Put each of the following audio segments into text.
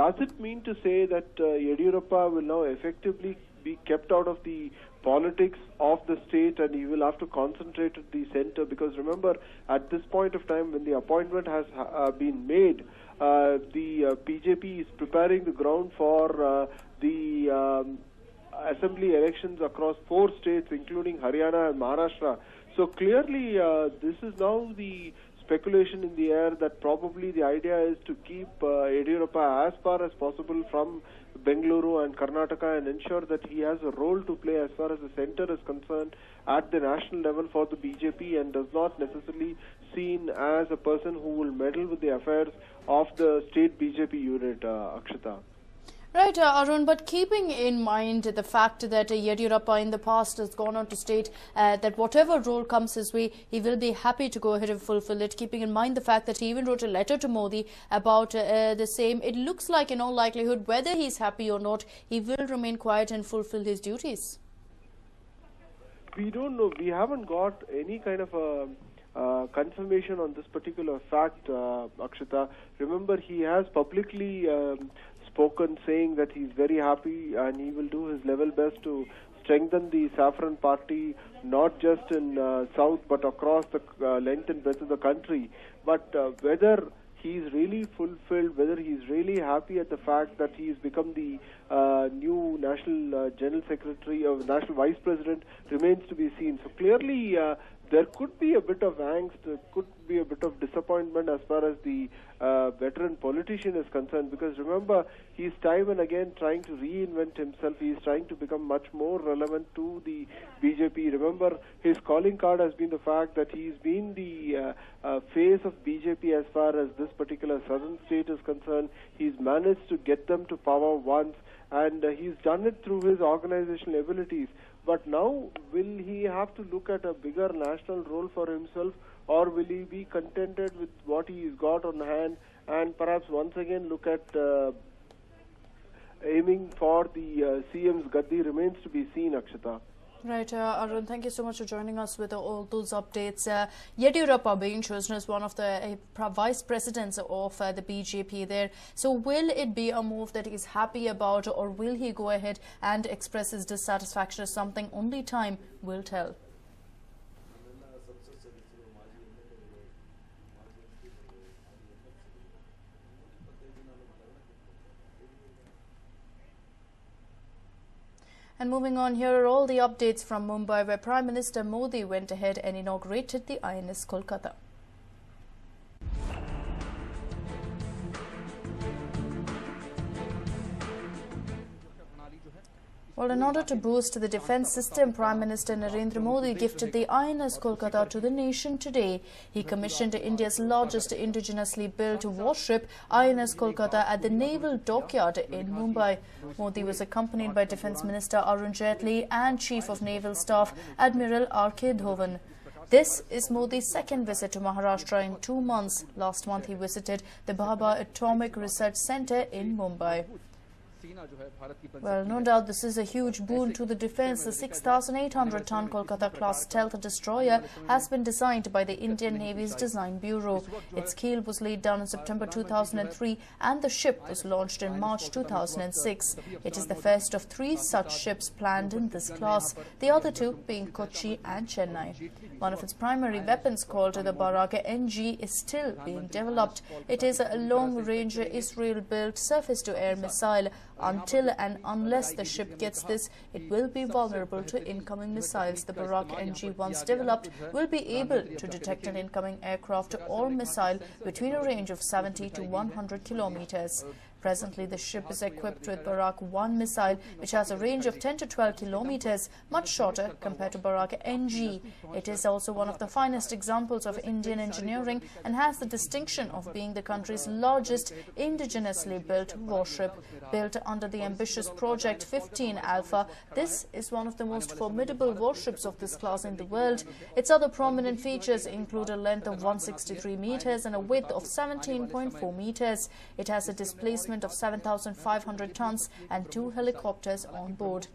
does it mean to say that Yediyurappa will now effectively be kept out of the politics of the state and he will have to concentrate at the center? Because remember, at this point of time, when the appointment has been made, the BJP is preparing the ground for the assembly elections across 4 states, including Haryana and Maharashtra. So clearly, this is now the speculation in the air that probably the idea is to keep Yediyurappa as far as possible from Bengaluru and Karnataka and ensure that he has a role to play as far as the center is concerned at the national level for the BJP, and does not necessarily seen as a person who will meddle with the affairs of the state BJP unit, Akshita. Right, Arun, but keeping in mind the fact that Yediyurappa in the past has gone on to state that whatever role comes his way, he will be happy to go ahead and fulfill it, keeping in mind the fact that he even wrote a letter to Modi about the same, it looks like in all likelihood, whether he's happy or not, he will remain quiet and fulfill his duties. We don't know. We haven't got any kind of a confirmation on this particular fact, Akshita. Remember, he has publicly spoken saying that he's very happy and he will do his level best to strengthen the Saffron party, not just in South but across the length and breadth of the country. But whether he's really fulfilled, whether he's really happy at the fact that he's become the new National General Secretary or National Vice President remains to be seen. So clearly there could be a bit of angst, there could be a bit of disappointment as far as the veteran politician is concerned, because remember, he's time and again trying to reinvent himself. He's trying to become much more relevant to the BJP. Remember, his calling card has been the fact that he's been the face of BJP as far as this particular southern state is concerned. He's managed to get them to power once, and he's done it through his organizational abilities. But now, will he have to look at a bigger national role for himself, or will he be contented with what he's got on hand and perhaps once again look at aiming for the CM's gaddi? Remains to be seen, Akshita. Right, Arun, thank you so much for joining us with all those updates. Yediyurappa being chosen as one of the vice presidents of the BJP there. So will it be a move that he's happy about, or will he go ahead and express his dissatisfaction as something only time will tell? And moving on, here are all the updates from Mumbai, where Prime Minister Modi went ahead and inaugurated the INS Kolkata. Well, in order to boost the defence system, Prime Minister Narendra Modi gifted the INS Kolkata to the nation today. He commissioned India's largest indigenously built warship, INS Kolkata, at the Naval Dockyard in Mumbai. Modi was accompanied by Defence Minister Arun Jaitley and Chief of Naval Staff Admiral R.K. Dhovan. This is Modi's second visit to Maharashtra in 2 months. Last month he visited the Bhabha Atomic Research Centre in Mumbai. Well, no doubt this is a huge boon to the defence. The 6,800-ton Kolkata-class stealth destroyer has been designed by the Indian Navy's Design Bureau. Its keel was laid down in September 2003 and the ship was launched in March 2006. It is the first of 3 such ships planned in this class, the other 2 being Kochi and Chennai. One of its primary weapons, called the Barak NG, is still being developed. It is a long-range Israel-built surface-to-air missile. Until and unless the ship gets this, it will be vulnerable to incoming missiles. The Barak NG, once developed, will be able to detect an incoming aircraft or missile between a range of 70 to 100 kilometers. Presently, the ship is equipped with Barak 1 missile, which has a range of 10 to 12 kilometers, much shorter compared to Barak NG. It is also one of the finest examples of Indian engineering and has the distinction of being the country's largest indigenously built warship. Built under the ambitious Project 15 Alpha, this is one of the most formidable warships of this class in the world. Its other prominent features include a length of 163 meters and a width of 17.4 meters. It has a displacement emplacement of 7,500 tons and 2 helicopters on board.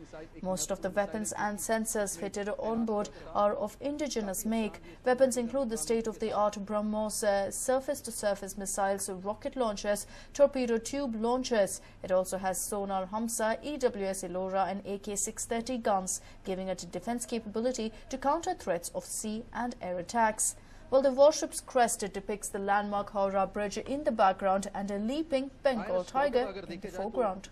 Most of the weapons and sensors fitted on board are of indigenous make. Weapons include the state-of-the-art BrahMos surface-to-surface missiles, rocket launchers, torpedo tube launchers. It also has Sonar Hamsa, EWS Elora and AK-630 guns, giving it defense capability to counter threats of sea and air attacks. Well, the warship's crest depicts the landmark Howrah Bridge in the background and a leaping Bengal tiger in the foreground.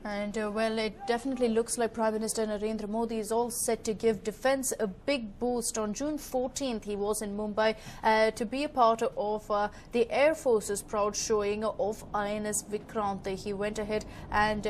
And well, it definitely looks like Prime Minister Narendra Modi is all set to give defence a big boost. On June 14th, he was in Mumbai to be a part of the Air Force's proud showing of INS Vikrant. He went ahead and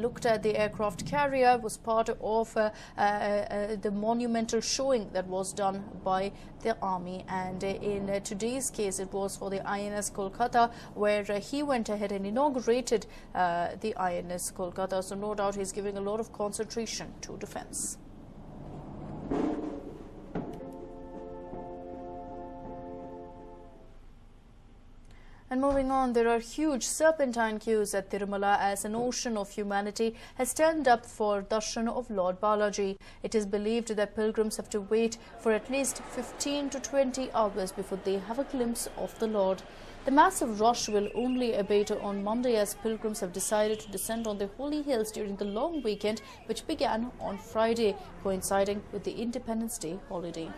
looked at the aircraft carrier, was part of the monumental showing that was done by the army. And in today's case, it was for the INS Kolkata, where he went ahead and inaugurated the INS Kolkata. So no doubt he's giving a lot of concentration to defence. And moving on, there are huge serpentine queues at Tirumala as an ocean of humanity has turned up for darshan of Lord Balaji. It is believed that pilgrims have to wait for at least 15 to 20 hours before they have a glimpse of the Lord. The massive rush will only abate on Monday as pilgrims have decided to descend on the holy hills during the long weekend, which began on Friday, coinciding with the Independence Day holiday.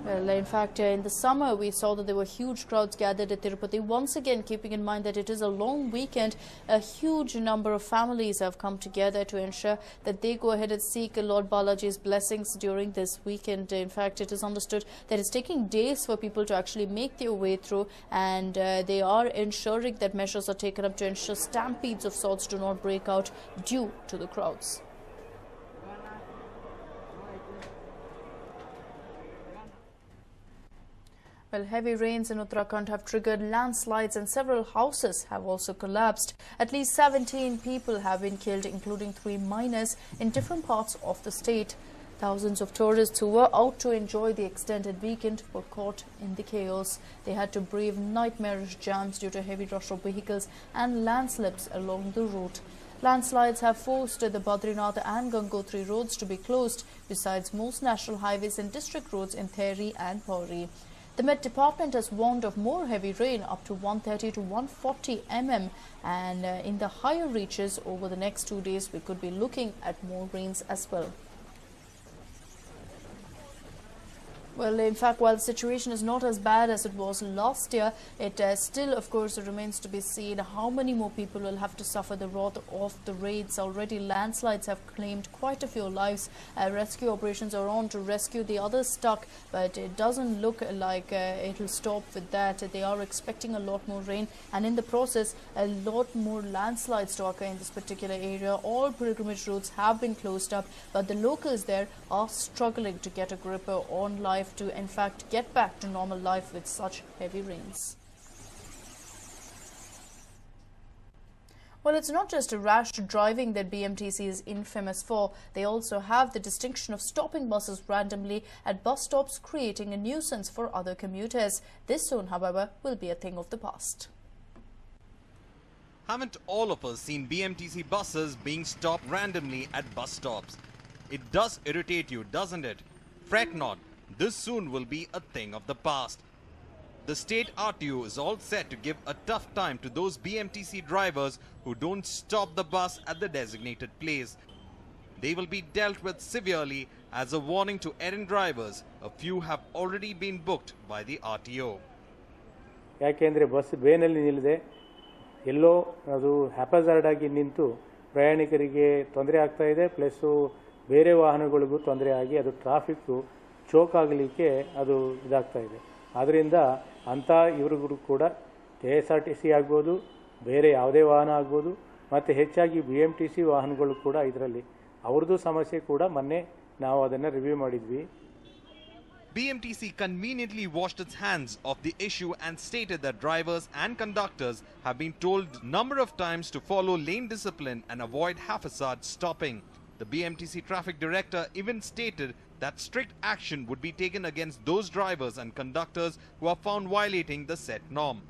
Well, in fact, in the summer, we saw that there were huge crowds gathered at Tirupati. Once again, keeping in mind that it is a long weekend, a huge number of families have come together to ensure that they go ahead and seek Lord Balaji's blessings during this weekend. In fact, it is understood that it's taking days for people to actually make their way through, and they are ensuring that measures are taken up to ensure stampedes of sorts do not break out due to the crowds. Well, heavy rains in Uttarakhand have triggered landslides and several houses have also collapsed. At least 17 people have been killed, including 3 minors in different parts of the state. Thousands of tourists who were out to enjoy the extended weekend were caught in the chaos. They had to brave nightmarish jams due to heavy rush of vehicles and landslips along the route. Landslides have forced the Badrinath and Gangotri roads to be closed, besides most national highways and district roads in Theri and Pauri. The Met Department has warned of more heavy rain up to 130 to 140 mm, and in the higher reaches over the next 2 days we could be looking at more rains as well. Well, in fact, while the situation is not as bad as it was last year, it still, of course, remains to be seen how many more people will have to suffer the wrath of the raids. Already, landslides have claimed quite a few lives. Rescue operations are on to rescue the others stuck, but it doesn't look like it will stop with that. They are expecting a lot more rain, and in the process, a lot more landslides to occur in this particular area. All pilgrimage routes have been closed up, but the locals there are struggling to get a grip on life, to in fact get back to normal life with such heavy rains. Well, it's not just rash driving that BMTC is infamous for. They also have the distinction of stopping buses randomly at bus stops, creating a nuisance for other commuters. This soon, however, will be a thing of the past. Haven't all of us seen BMTC buses being stopped randomly at bus stops? It does irritate you, doesn't it? Fret not. This soon will be a thing of the past. The state RTO is all set to give a tough time to those BMTC drivers who don't stop the bus at the designated place. They will be dealt with severely as a warning to errant drivers. A few have already been booked by the RTO. ಯಾಕೆಂದರೆ bus ಬೇನಲ್ಲಿ ನಿಲ್ಲದೆ ಎಲ್ಲೋ ಅದು ಹ್ಯಾಪಜಾರ್ಡ್ ಆಗಿ ನಿಂತು ಪ್ರಯಾಣಿಕರಿಗೆ ತೊಂದರೆ ಆಗ್ತಾ ಇದೆ, plus ಬೇರೆ ವಾಹನಗಳಿಗೂ ತೊಂದರೆ ಆಗಿ ಅದು ಟ್ರಾಫಿಕ್ಕು ಚೋಕ್ ಆಗಲಿಕ್ಕೆ ಅದು ಇದಾಗ್ತಾ ಇದೆ. ಆದ್ದರಿಂದ ಅಂಥ ಇವರುಗಳು ಕೂಡ KSRTC ಆಗ್ಬೋದು, ಬೇರೆ ಯಾವುದೇ ವಾಹನ ಆಗ್ಬೋದು, ಮತ್ತು ಹೆಚ್ಚಾಗಿ BMTC ವಾಹನಗಳು ಕೂಡ ಇದರಲ್ಲಿ ಅವ್ರದ್ದು ಸಮಸ್ಯೆ ಕೂಡ ಮೊನ್ನೆ ನಾವು ಅದನ್ನು ರಿವ್ಯೂ ಮಾಡಿದ್ವಿ. BMTC conveniently washed its hands of the issue and stated that drivers and conductors have been told a number of times to follow lane discipline and avoid haphazard stopping. The BMTC traffic director even stated that strict action would be taken against those drivers and conductors who are found violating the set norm.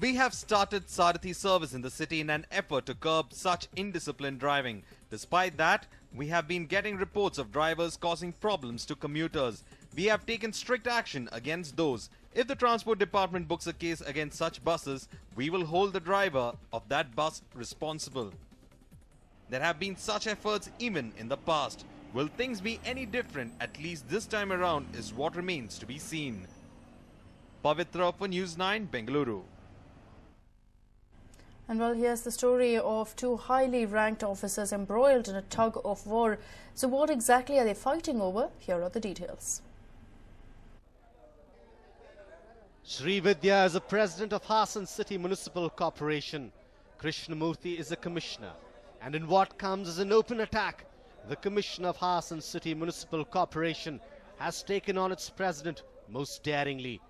We have started Sarathi service in the city in an effort to curb such indisciplined driving. Despite that, we have been getting reports of drivers causing problems to commuters. We have taken strict action against those. If the transport department books a case against such buses, we will hold the driver of that bus responsible. There have been such efforts even in the past. Will things be any different, at least this time around, is what remains to be seen. Pavitra for News 9, Bengaluru. And well, here's the story of two highly ranked officers embroiled in a tug of war. So what exactly are they fighting over? Here are the details. Srividya is the president of Hassan City Municipal Corporation. Krishnamurthy is the commissioner. And in what comes as an open attack, the commissioner of Hassan City Municipal Corporation has taken on its president most daringly.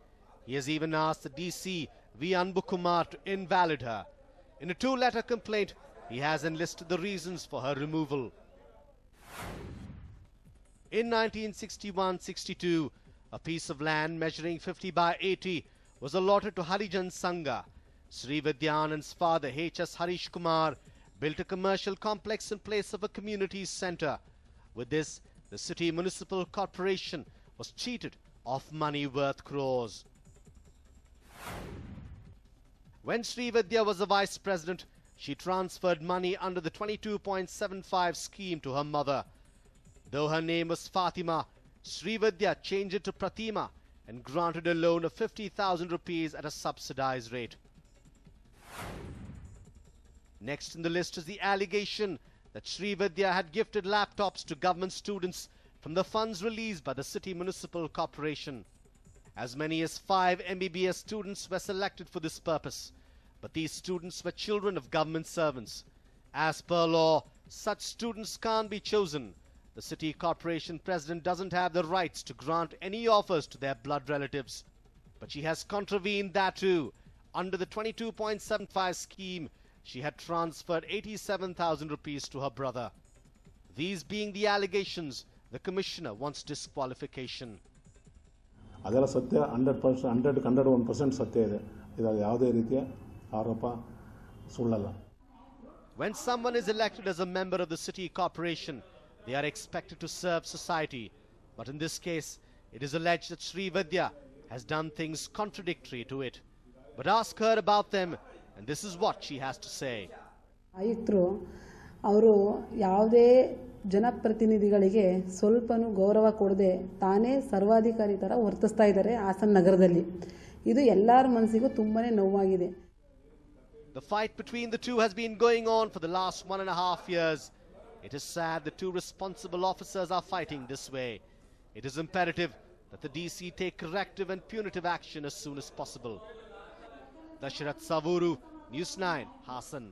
He has even asked the DC V. Anbukumar to invalid her. In a two-letter complaint, he has enlisted the reasons for her removal. In 1961-62, a piece of land measuring 50 by 80 was allotted to Harijan Sangha. Sri Vidyanand's father, H.S. Harish Kumar, built a commercial complex in place of a community centre. With this, the city municipal corporation was cheated of money worth crores. When Srividya was the vice president, she transferred money under the 22.75 scheme to her mother. Though her name was Fatima, Srividya changed it to Pratima and granted a loan of 50,000 rupees at a subsidized rate. Next in the list is the allegation that Srividya had gifted laptops to government students from the funds released by the City Municipal Corporation. As many as 5 MBBS students were selected for this purpose, but these students were children of government servants. As per law, such students can't be chosen. The City Corporation President doesn't have the rights to grant any offers to their blood relatives. But she has contravened that too. Under the 22.75 scheme, she had transferred 87,000 rupees to her brother. These being the allegations, the Commissioner wants disqualification. ಅದೆಲ್ಲ ಸತ್ಯ 100% 101% ಸತ್ಯ ಇದೆ. ಇದು ಯಾವುದೇ ರೀತಿಯ ಆರೋಪ ಸುಳ್ಳಲ್ಲ. When someone is elected as a member of the city corporation, they are expected to serve society. But in this case, it is alleged that Srividya has done things contradictory to it. But ask her about them, and this is what she has to say. ಆಯುಕ್ತರು ಅವರು ಯಾವುದೇ ಜನಪ್ರತಿನಿಧಿಗಳಿಗೆ ಸ್ವಲ್ಪನೂ ಗೌರವ ಕೊಡದೆ ತಾನೇ ಸರ್ವಾಧಿಕಾರಿ ತರ ವರ್ತಿಸ್ತಾ ಇದ್ದಾರೆ ಹಾಸನ್ ನಗರದಲ್ಲಿ. ಇದು ಎಲ್ಲರ ಮನಸ್ಸಿಗೂ ತುಂಬಾನೇ ನೋವಾಗಿದೆ. The fight between the two has been going on for the last 1.5 years. It is sad the two responsible officers are fighting this way. It is imperative that the DC take corrective and punitive action as soon as possible. Dasharath Savuru, News 9, Hassan.